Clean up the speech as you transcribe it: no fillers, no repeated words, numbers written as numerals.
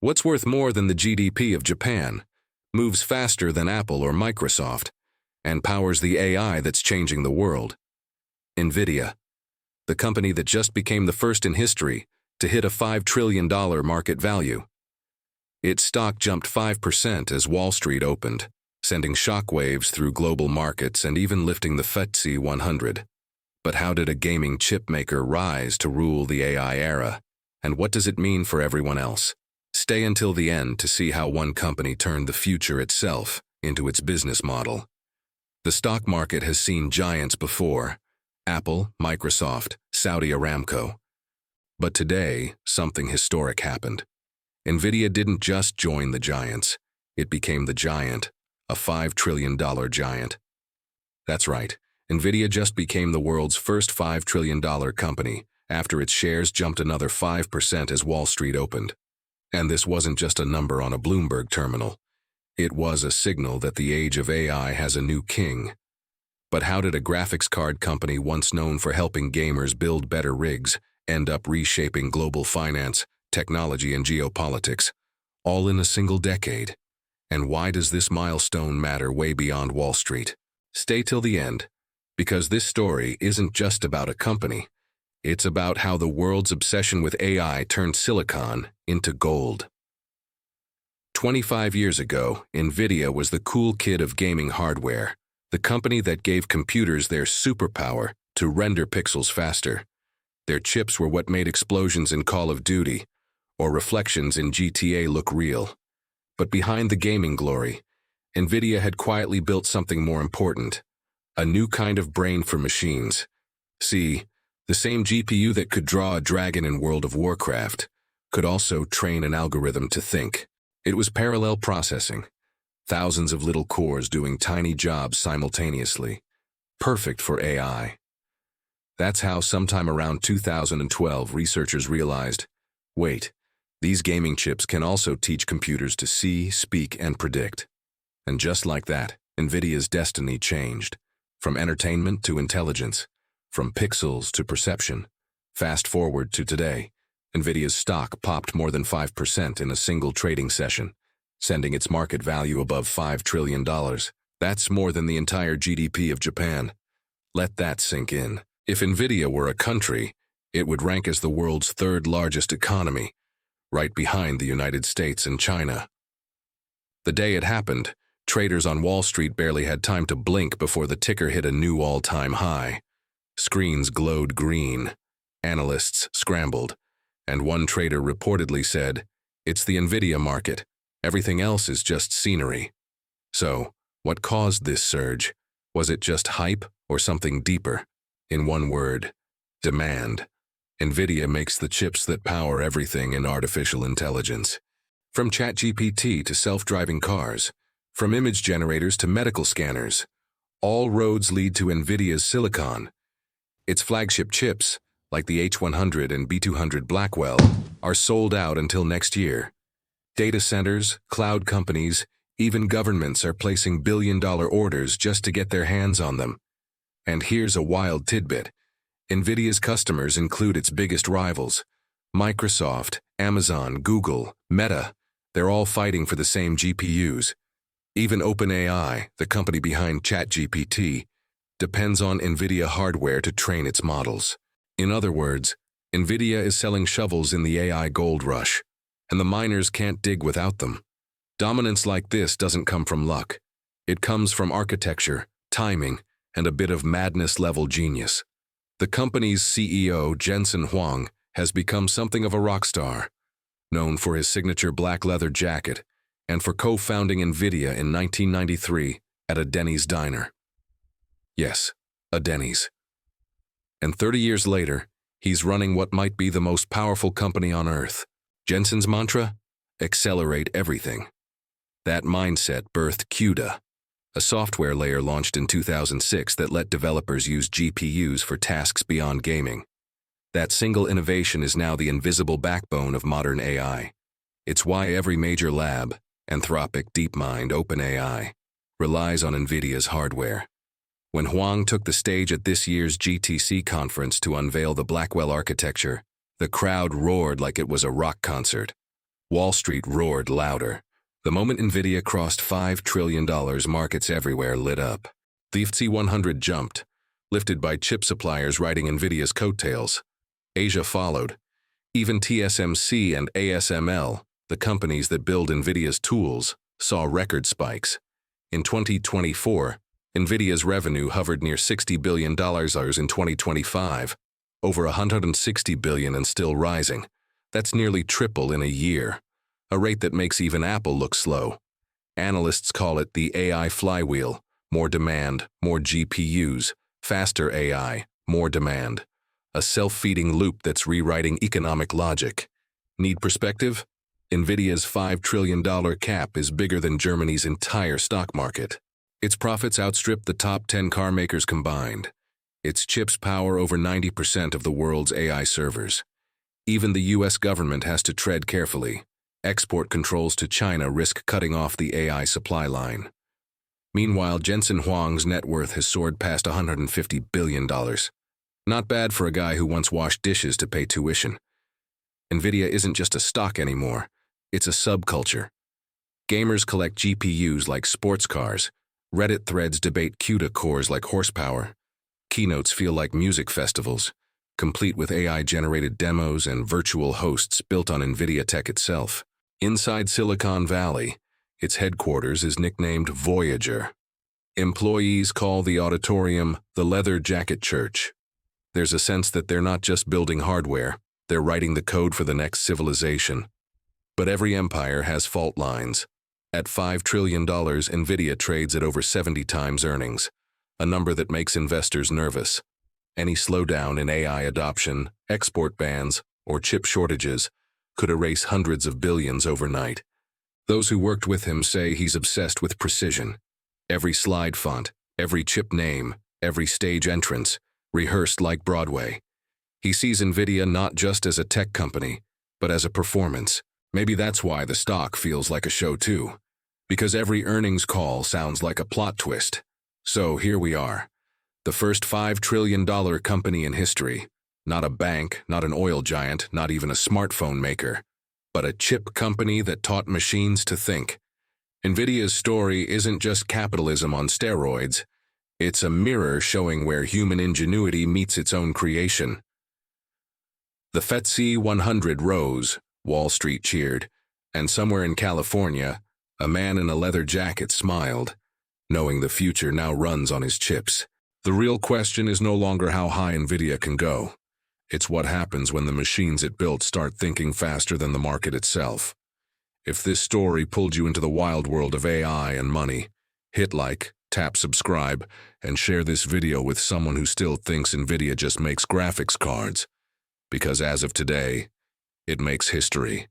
What's worth more than the GDP of Japan, moves faster than Apple or Microsoft, and powers the AI that's changing the world? Nvidia, the company that just became the first in history to hit a $5 trillion market value. Its stock jumped 5% as Wall Street opened, sending shockwaves through global markets and even lifting the FTSE 100. But how did a gaming chip maker rise to rule the AI era? And what does it mean for everyone else? Stay until the end to see how one company turned the future itself into its business model. The stock market has seen giants before: Apple, Microsoft, Saudi Aramco. But today, something historic happened. Nvidia didn't just join the giants. It became the giant, a $5 trillion giant. That's right, Nvidia just became the world's first $5 trillion company after its shares jumped another 5% as Wall Street opened. And this wasn't just a number on a Bloomberg terminal. It was a signal that the age of AI has a new king. But how did a graphics card company once known for helping gamers build better rigs end up reshaping global finance, technology, and geopolitics, all in a single decade? And why does this milestone matter way beyond Wall Street? Stay till the end, because this story isn't just about a company. It's about how the world's obsession with AI turned silicon into gold. 25 years ago, Nvidia was the cool kid of gaming hardware, the company that gave computers their superpower to render pixels faster. Their chips were what made explosions in Call of Duty or reflections in GTA look real. But behind the gaming glory, Nvidia had quietly built something more important: a new kind of brain for machines. See, the same GPU that could draw a dragon in World of Warcraft could also train an algorithm to think. It was parallel processing, thousands of little cores doing tiny jobs simultaneously, perfect for AI. That's how sometime around 2012 researchers realized, wait, these gaming chips can also teach computers to see, speak, and predict. And just like that, Nvidia's destiny changed, from entertainment to intelligence, from pixels to perception. Fast forward to today, Nvidia's stock popped more than 5% in a single trading session, sending its market value above $5 trillion. That's more than the entire GDP of Japan. Let that sink in. If Nvidia were a country, it would rank as the world's third largest economy, right behind the United States and China. The day it happened, traders on Wall Street barely had time to blink before the ticker hit a new all-time high. Screens glowed green, analysts scrambled, and one trader reportedly said, "It's the Nvidia market. Everything else is just scenery." So, what caused this surge? Was it just hype or something deeper? In one word, demand. Nvidia makes the chips that power everything in artificial intelligence. From ChatGPT to self-driving cars, from image generators to medical scanners, all roads lead to Nvidia's silicon. Its flagship chips, like the H100 and B200 Blackwell, are sold out until next year. Data centers, cloud companies, even governments are placing billion-dollar orders just to get their hands on them. And here's a wild tidbit. Nvidia's customers include its biggest rivals: Microsoft, Amazon, Google, Meta. They're all fighting for the same GPUs. Even OpenAI, the company behind ChatGPT, depends on Nvidia hardware to train its models. In other words, Nvidia is selling shovels in the AI gold rush, and the miners can't dig without them. Dominance like this doesn't come from luck. It comes from architecture, timing, and a bit of madness-level genius. The company's CEO, Jensen Huang, has become something of a rock star, known for his signature black leather jacket and for co-founding Nvidia in 1993 at a Denny's diner. Yes, a Denny's. And 30 years later, he's running what might be the most powerful company on earth. Jensen's mantra? Accelerate everything. That mindset birthed CUDA, a software layer launched in 2006 that let developers use GPUs for tasks beyond gaming. That single innovation is now the invisible backbone of modern AI. It's why every major lab, Anthropic, DeepMind, OpenAI, relies on Nvidia's hardware. When Huang took the stage at this year's GTC conference to unveil the Blackwell architecture, the crowd roared like it was a rock concert. Wall Street roared louder. The moment Nvidia crossed $5 trillion, markets everywhere lit up. The FTSE 100 jumped, lifted by chip suppliers riding Nvidia's coattails. Asia followed. Even TSMC and ASML, the companies that build Nvidia's tools, saw record spikes. In 2024, Nvidia's revenue hovered near $60 billion in 2025, over $160 billion and still rising. That's nearly triple in a year, a rate that makes even Apple look slow. Analysts call it the AI flywheel: more demand, more GPUs, faster AI, more demand. A self-feeding loop that's rewriting economic logic. Need perspective? Nvidia's $5 trillion cap is bigger than Germany's entire stock market. Its profits outstrip the top 10 car makers combined. Its chips power over 90% of the world's AI servers. Even the US government has to tread carefully. Export controls to China risk cutting off the AI supply line. Meanwhile, Jensen Huang's net worth has soared past $150 billion. Not bad for a guy who once washed dishes to pay tuition. Nvidia isn't just a stock anymore, it's a subculture. Gamers collect GPUs like sports cars. Reddit threads debate CUDA cores like horsepower. Keynotes feel like music festivals, complete with AI-generated demos and virtual hosts built on Nvidia tech itself. Inside Silicon Valley, its headquarters is nicknamed Voyager. Employees call the auditorium the Leather Jacket Church. There's a sense that they're not just building hardware, they're writing the code for the next civilization. But every empire has fault lines. At $5 trillion, Nvidia trades at over 70 times earnings, a number that makes investors nervous. Any slowdown in AI adoption, export bans, or chip shortages could erase hundreds of billions overnight. Those who worked with him say he's obsessed with precision. Every slide font, every chip name, every stage entrance, rehearsed like Broadway. He sees Nvidia not just as a tech company, but as a performance. Maybe that's why the stock feels like a show too. Because every earnings call sounds like a plot twist. So here we are. The first $5 trillion company in history. Not a bank, not an oil giant, not even a smartphone maker. But a chip company that taught machines to think. Nvidia's story isn't just capitalism on steroids. It's a mirror showing where human ingenuity meets its own creation. The FTSE 100 rose, Wall Street cheered, and somewhere in California, a man in a leather jacket smiled, knowing the future now runs on his chips. The real question is no longer how high Nvidia can go. It's what happens when the machines it built start thinking faster than the market itself. If this story pulled you into the wild world of AI and money, hit like, tap subscribe, and share this video with someone who still thinks Nvidia just makes graphics cards. Because as of today, it makes history.